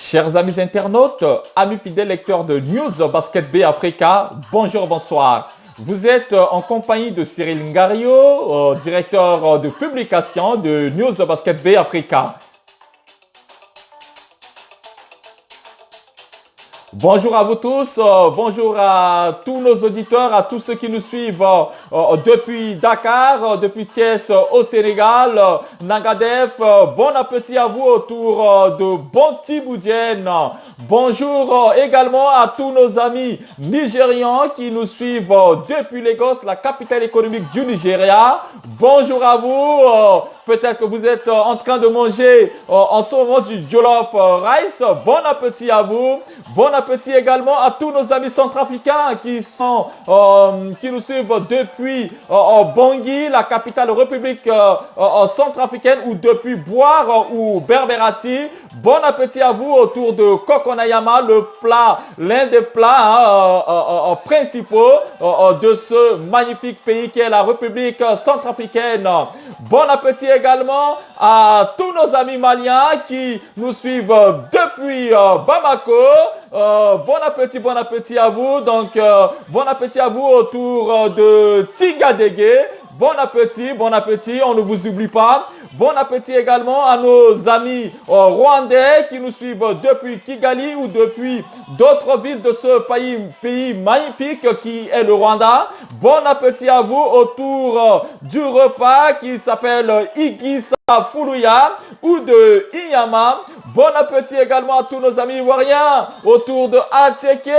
Chers amis internautes, amis fidèles lecteurs de News Basket Bay Africa, bonjour, bonsoir. Vous êtes en compagnie de Cyril Ngario, directeur de publication de News Basket Bay Africa. Bonjour à vous tous, bonjour à tous nos auditeurs, à tous ceux qui nous suivent depuis Dakar, depuis Thiès au Sénégal, Nagadef. Bon appétit à vous autour de Bonti Boudienne. Bonjour également à tous nos amis nigérians qui nous suivent depuis Lagos, la capitale économique du Nigeria. Bonjour à vous. Peut-être que vous êtes en train de manger en ce moment du jollof rice. Bon appétit à vous. Bon appétit également à tous nos amis centrafricains qui nous suivent depuis Bangui, la capitale république centrafricaine, ou depuis Boire ou Berberati. Bon appétit à vous autour de Kokonayama, l'un des plats principaux de ce magnifique pays qui est la République centrafricaine. Bon appétit également à tous nos amis maliens qui nous suivent depuis Bamako. Bon appétit à vous. Donc, bon appétit à vous autour de Tigadégué. Bon appétit, on ne vous oublie pas. Bon appétit également à nos amis rwandais qui nous suivent depuis Kigali ou depuis d'autres villes de ce pays magnifique qui est le Rwanda. Bon appétit à vous autour du repas qui s'appelle Igisa Fuluya ou de Iyama. Bon appétit également à tous nos amis ivoiriens autour de Ateke,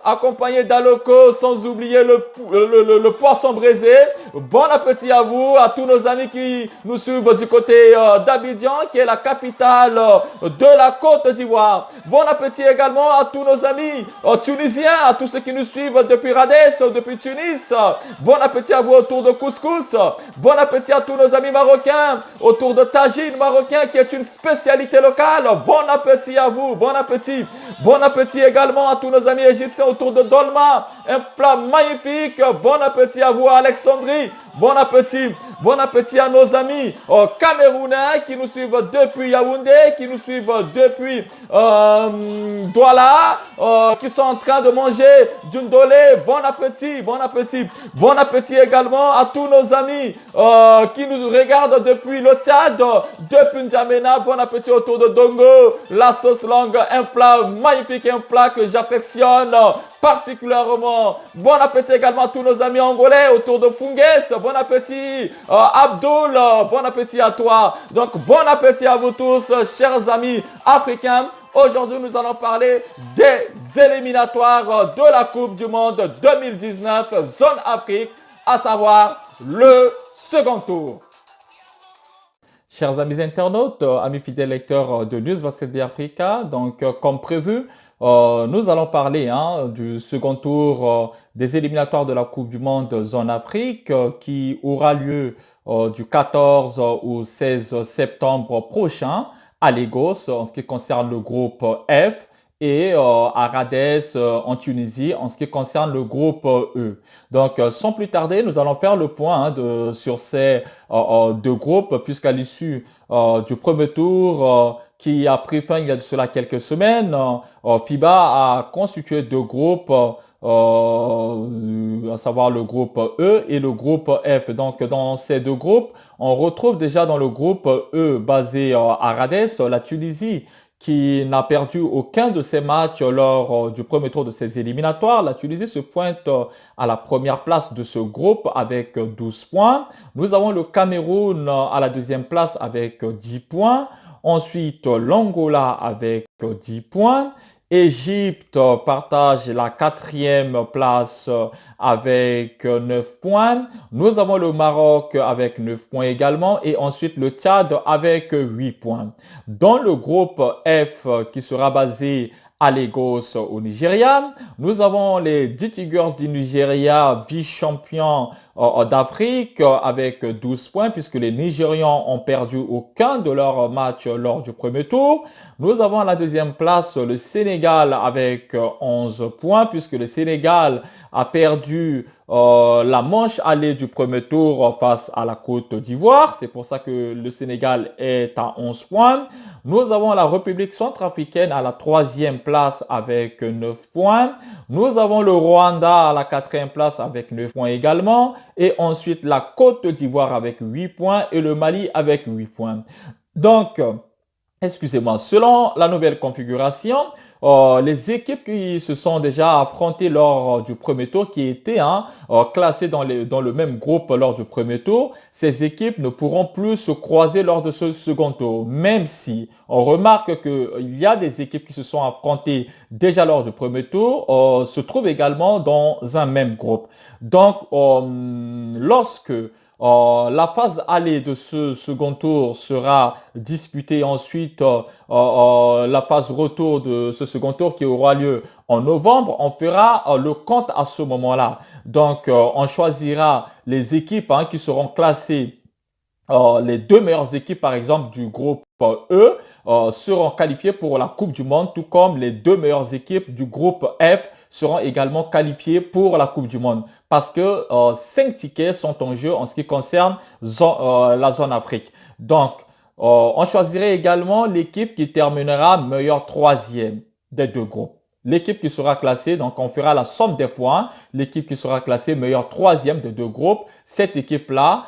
accompagné d'Aloko, sans oublier le poisson braisé. Bon appétit à vous, à tous nos amis qui nous suivent du côté d'Abidjan, qui est la capitale de la Côte d'Ivoire. Bon appétit également à tous nos amis tunisiens, à tous ceux qui nous suivent depuis Radès, depuis Tunis. Bon appétit à vous autour de Couscous. Bon appétit à tous nos amis marocains autour de Tagine marocain, qui est une spécialité locale. Bon appétit à vous, bon appétit. Bon appétit également à tous nos amis égyptiens autour de Dolma, un plat magnifique. Bon appétit à vous à Alexandrie. Bon appétit à nos amis camerounais qui nous suivent depuis Yaoundé, qui nous suivent depuis Douala, qui sont en train de manger du ndolé. Bon appétit également à tous nos amis qui nous regardent depuis le Tchad, depuis N'Djamena. Bon appétit autour de Dongo, la sauce longue, un plat magnifique, un plat que j'affectionne particulièrement. Bon appétit également à tous nos amis angolais autour de Fungues. Bon appétit Abdul, bon appétit à toi. Donc bon appétit à vous tous, chers amis africains. Aujourd'hui, nous allons parler des éliminatoires de la Coupe du Monde 2019 Zone Afrique, à savoir le second tour. Chers amis internautes, amis fidèles lecteurs de News Basket Bay Africa, donc comme prévu, nous allons parler du second tour des éliminatoires de la Coupe du Monde Zone Afrique qui aura lieu du 14 au 16 septembre prochain à Lagos en ce qui concerne le groupe F et à Radès en Tunisie en ce qui concerne le groupe E. Donc sans plus tarder, nous allons faire le point sur ces deux groupes, puisqu'à l'issue du premier tour qui a pris fin il y a de cela quelques semaines, FIBA a constitué deux groupes, à savoir le groupe E et le groupe F. Donc dans ces deux groupes, on retrouve déjà dans le groupe E basé à Radès, la Tunisie, qui n'a perdu aucun de ses matchs lors du premier tour de ses éliminatoires. La Tunisie se pointe à la première place de ce groupe avec 12 points. Nous avons le Cameroun à la deuxième place avec 10 points. Ensuite, l'Angola avec 10 points. Égypte partage la quatrième place avec 9 points. Nous avons le Maroc avec 9 points également et ensuite le Tchad avec 8 points. Dans le groupe F qui sera basé à Lagos au Nigeria, nous avons les D-Tigers du Nigeria, vice-champions d'Afrique avec 12 points puisque les Nigérians ont perdu aucun de leurs matchs lors du premier tour. Nous avons à la deuxième place le Sénégal avec 11 points puisque le Sénégal a perdu la manche allée du premier tour face à la Côte d'Ivoire. C'est pour ça que le Sénégal est à 11 points. Nous avons la République centrafricaine à la troisième place avec 9 points. Nous avons le Rwanda à la quatrième place avec 9 points également. Et ensuite la Côte d'Ivoire avec 8 points et le Mali avec 8 points. Donc, excusez-moi, selon la nouvelle configuration, les équipes qui se sont déjà affrontées lors du premier tour, qui étaient classées dans le même groupe lors du premier tour, ces équipes ne pourront plus se croiser lors de ce second tour. Même si on remarque qu'il y a des équipes qui se sont affrontées déjà lors du premier tour, se trouvent également dans un même groupe. Donc, lorsque la phase allée de ce second tour sera disputée ensuite, la phase retour de ce second tour qui aura lieu en novembre, on fera le compte à ce moment-là. Donc, on choisira les équipes qui seront classées. Les deux meilleures équipes, par exemple, du groupe E seront qualifiées pour la Coupe du Monde, tout comme les deux meilleures équipes du groupe F seront également qualifiées pour la Coupe du Monde. Parce que 5 tickets sont en jeu en ce qui concerne la zone Afrique. Donc, on choisirait également l'équipe qui terminera meilleur troisième des deux groupes. L'équipe qui sera classée, donc on fera la somme des points. L'équipe qui sera classée meilleur troisième des deux groupes, cette équipe-là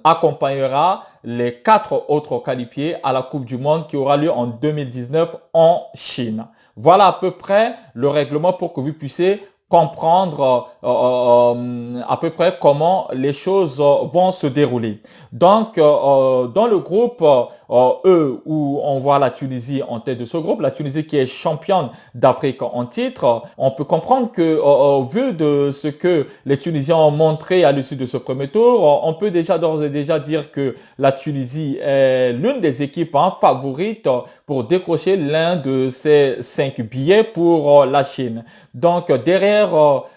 accompagnera les 4 autres qualifiés à la Coupe du Monde qui aura lieu en 2019 en Chine. Voilà à peu près le règlement pour que vous puissiez comprendre à peu près comment les choses vont se dérouler. Donc, dans le groupe E, où on voit la Tunisie en tête de ce groupe, la Tunisie qui est championne d'Afrique en titre, on peut comprendre que, au vu de ce que les Tunisiens ont montré à l'issue de ce premier tour, on peut déjà d'ores et déjà dire que la Tunisie est l'une des équipes favorites pour décrocher l'un de ces 5 billets pour la Chine. Donc, derrière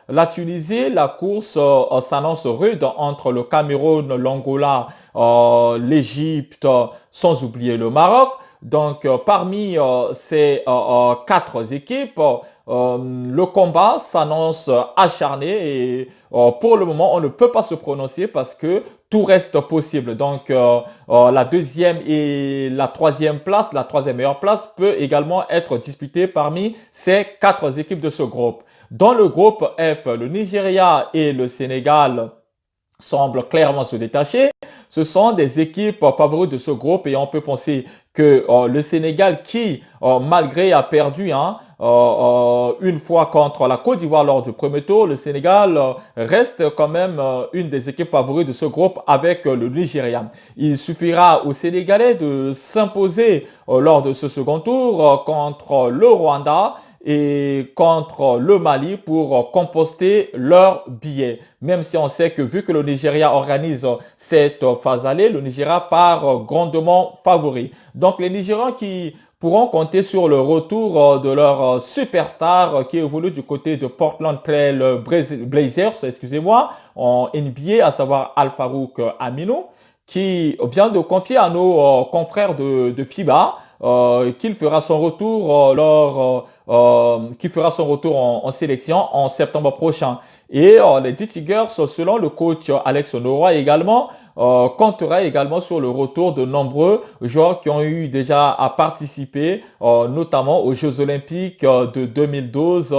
la Tunisie, la course s'annonce rude entre le Cameroun, l'Angola, l'Égypte, sans oublier le Maroc. Donc, parmi ces 4 équipes, le combat s'annonce acharné et pour le moment, on ne peut pas se prononcer parce que tout reste possible. Donc, la deuxième et la troisième place, la troisième meilleure place peut également être disputée parmi ces 4 équipes de ce groupe. Dans le groupe F, le Nigeria et le Sénégal semblent clairement se détacher. Ce sont des équipes favorites de ce groupe et on peut penser que le Sénégal qui, malgré a perdu une fois contre la Côte d'Ivoire lors du premier tour, le Sénégal reste quand même une des équipes favorites de ce groupe avec le Nigeria. Il suffira aux Sénégalais de s'imposer lors de ce second tour contre le Rwanda et contre le Mali pour composter leurs billets. Même si on sait que vu que le Nigeria organise cette phase allée, le Nigeria part grandement favori. Donc les Nigérians qui pourront compter sur le retour de leur superstar qui évolue du côté de Portland Trail Blazers, excusez-moi, en NBA, à savoir Al-Farouk Aminu, qui vient de confier à nos confrères de FIBA qu'il fera son retour en sélection en septembre prochain. Et les D-Tigers, selon le coach Alex Onoroa également, comptera également sur le retour de nombreux joueurs qui ont eu déjà à participer, notamment aux Jeux Olympiques de 2012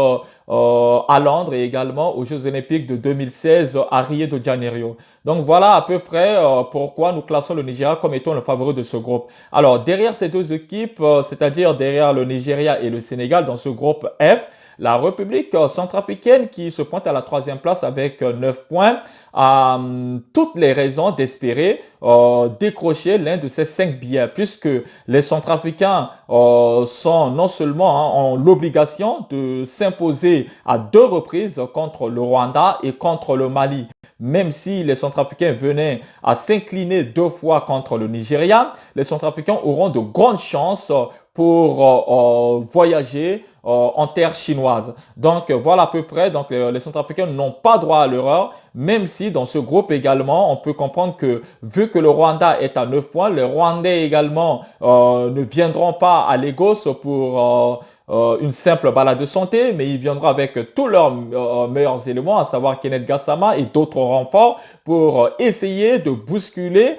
à Londres et également aux Jeux Olympiques de 2016 à Rio de Janeiro. Donc voilà à peu près pourquoi nous classons le Nigeria comme étant le favori de ce groupe. Alors derrière ces deux équipes, c'est-à-dire derrière le Nigeria et le Sénégal dans ce groupe F, la République centrafricaine qui se pointe à la troisième place avec 9 points a toutes les raisons d'espérer décrocher l'un de ces 5 billets puisque les Centrafricains sont non seulement ont l'obligation de s'imposer à 2 reprises contre le Rwanda et contre le Mali. Même si les Centrafricains venaient à s'incliner 2 fois contre le Nigeria, les Centrafricains auront de grandes chances pour voyager en terre chinoise. Donc voilà à peu près, donc les Centrafricains n'ont pas droit à l'erreur, même si dans ce groupe également, on peut comprendre que vu que le Rwanda est à 9 points, les Rwandais également ne viendront pas à Lagos pour une simple balade de santé, mais ils viendront avec tous leurs meilleurs éléments, à savoir Kenneth Gassama et d'autres renforts pour essayer de bousculer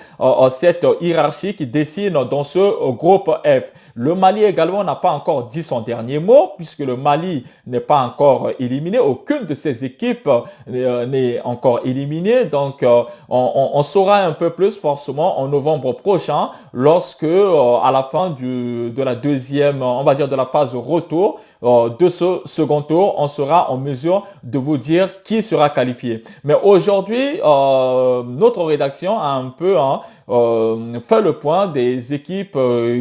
cette hiérarchie qui dessine dans ce groupe F. Le Mali également n'a pas encore dit son dernier mot, puisque le Mali n'est pas encore éliminé. Aucune de ces équipes n'est encore éliminée. Donc, on saura un peu plus forcément en novembre prochain, lorsque, à la fin de la deuxième, on va dire de la phase retour, de ce second tour, on sera en mesure de vous dire qui sera qualifié. Mais aujourd'hui, notre rédaction a un peu fait le point des équipes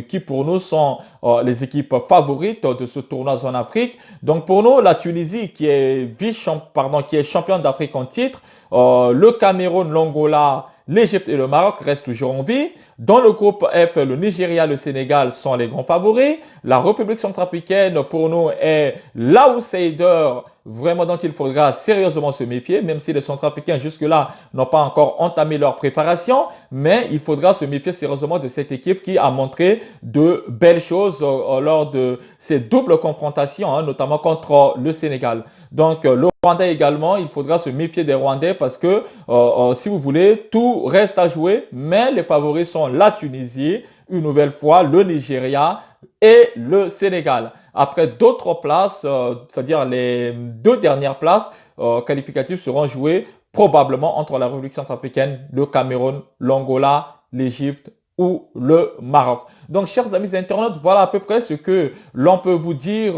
qui pour nous sont les équipes favorites de ce tournoi Zone Afrique. Donc pour nous, la Tunisie qui est qui est championne d'Afrique en titre, le Cameroun, l'Angola, l'Égypte et le Maroc restent toujours en vie. Dans le groupe F, le Nigeria, le Sénégal sont les grands favoris. La République centrafricaine, pour nous, est l'outsider vraiment dont il faudra sérieusement se méfier, même si les Centrafricains jusque-là n'ont pas encore entamé leur préparation. Mais il faudra se méfier sérieusement de cette équipe qui a montré de belles choses lors de ces doubles confrontations, notamment contre le Sénégal. Donc, le Rwanda également, il faudra se méfier des Rwandais parce que, si vous voulez, tout reste à jouer, mais les favoris sont la Tunisie, une nouvelle fois, le Nigeria et le Sénégal. Après d'autres places, c'est-à-dire les deux dernières places qualificatives seront jouées probablement entre la République centrafricaine, le Cameroun, l'Angola, l'Égypte ou le Maroc. Donc, chers amis internautes, voilà à peu près ce que l'on peut vous dire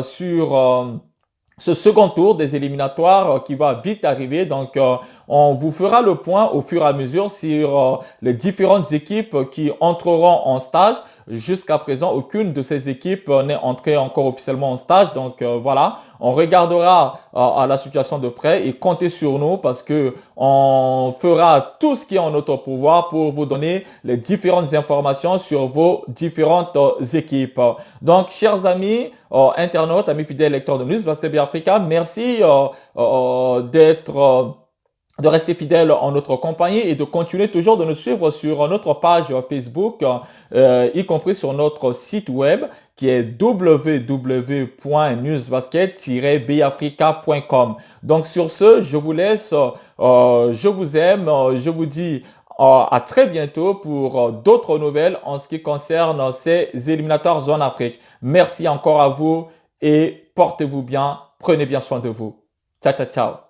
sur ce second tour des éliminatoires qui va vite arriver. Donc, on vous fera le point au fur et à mesure sur les différentes équipes qui entreront en stage. Jusqu'à présent, aucune de ces équipes n'est entrée encore officiellement en stage. Donc, voilà, on regardera à la situation de près et comptez sur nous parce que on fera tout ce qui est en notre pouvoir pour vous donner les différentes informations sur vos différentes équipes. Donc, chers amis, internautes, amis fidèles lecteurs de Newsvast TV Africa, merci de rester fidèle en notre compagnie et de continuer toujours de nous suivre sur notre page Facebook, y compris sur notre site web qui est www.newsbasket-bafrica.com. Donc sur ce, je vous laisse, je vous aime, je vous dis à très bientôt pour d'autres nouvelles en ce qui concerne ces éliminatoires Zone Afrique. Merci encore à vous et portez-vous bien, prenez bien soin de vous. Ciao, ciao, ciao.